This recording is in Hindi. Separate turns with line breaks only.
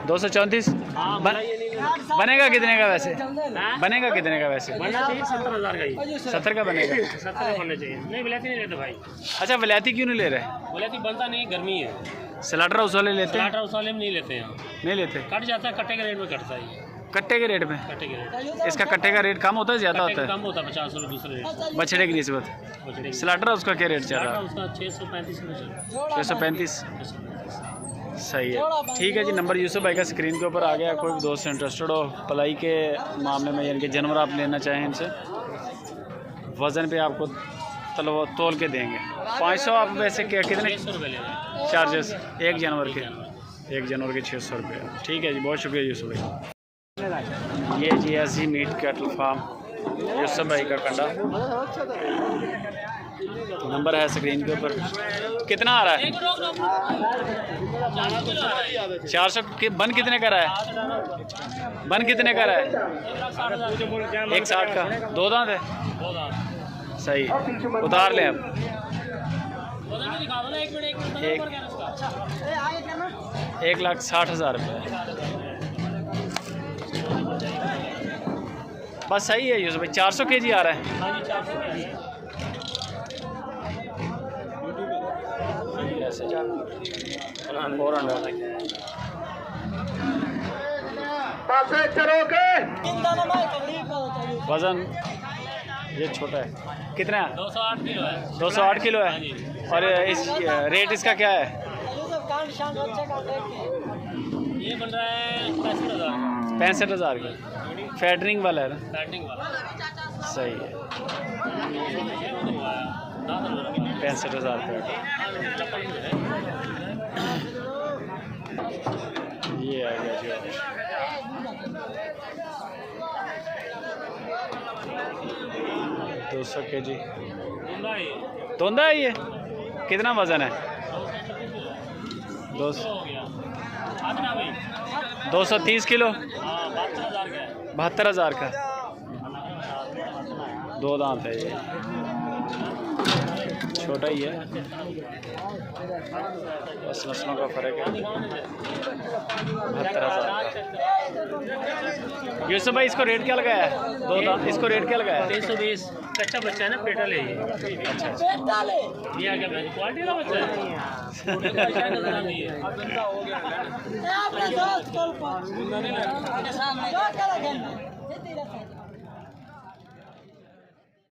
234 बनेगा कितने का वैसे? बनेगा कितने का वैसे?
बनना चाहिए 70,000 का ही।
70 का बनेगा।
70 बनना चाहिए। नहीं विलायती नहीं लेते भाई।
अच्छा विलायती क्यों नहीं ले रहे?
विलायती बनता नहीं, गर्मी है।
स्लाटर हाउस वाले लेते हैं?
स्लाटर हाउस वाले में नहीं लेते हैं,
नहीं लेते।
कट जाता है, कट्टे के रेट में कटता है।
कट्टे के रेट में?
कट्टे के रेट।
इसका कट्टे का रेट कम होता है ज़्यादा होता है?
कम होता है 50 रुपये दूसरे रेट।
बछड़े की निस्बत।
बछड़े
स्लाटर हाउस का क्या रेट चल रहा है?
उसका 635
635। सही है, ठीक है जी। नंबर यूसुफ भाई का स्क्रीन के ऊपर आ गया। कोई भी दोस्त इंटरेस्टेड हो पलाई के मामले में, यानी कि जानवर आप लेना चाहें इनसे, वज़न पे आपको तोल के देंगे। 500 आप वैसे क्या कितने चार्जेस एक जानवर के? एक जानवर के 600 रुपये। ठीक है जी, बहुत शुक्रिया यूसुफ भाई। ये जी ऐसी मीट कैटल फार्म यूसुफ भाई का कंडा, नंबर है स्क्रीन के ऊपर। कितना आ रहा है? 400 के बन कितने का रहा है? बन कितने का रहा है? 160 का। 2 दांत है? सही, उतार लें अब। 1,60,000 रुपये बस। सही है यूसुफ भाई। 400 kg आ रहा है। वजन ये छोटा है। कितना है?
208 किलो है।
208 किलो है। और इस रेट इसका क्या है?
ये बन रहा है 65,000।
65,000 का। फैटरिंग वाला है ना?
फैटरिंग वाला।
सही है। 65,000 का। ये आ गया जी। 200 kg तोंदा है ये? कितना वजन है? 230 किलो। 72,000 का। 2 दांत है ये, छोटा ही है, बस नस्लों का फ़र्क है। 72,000 का। यूसुफ भाई इसको रेट क्या लगाया है? 2 दांत इसको रेट क्या लगाया है?
320। कच्चा बच्चा है ना, पेटल है ये।
अच्छा
ये आ गया क्वालिटी का बच्चा है।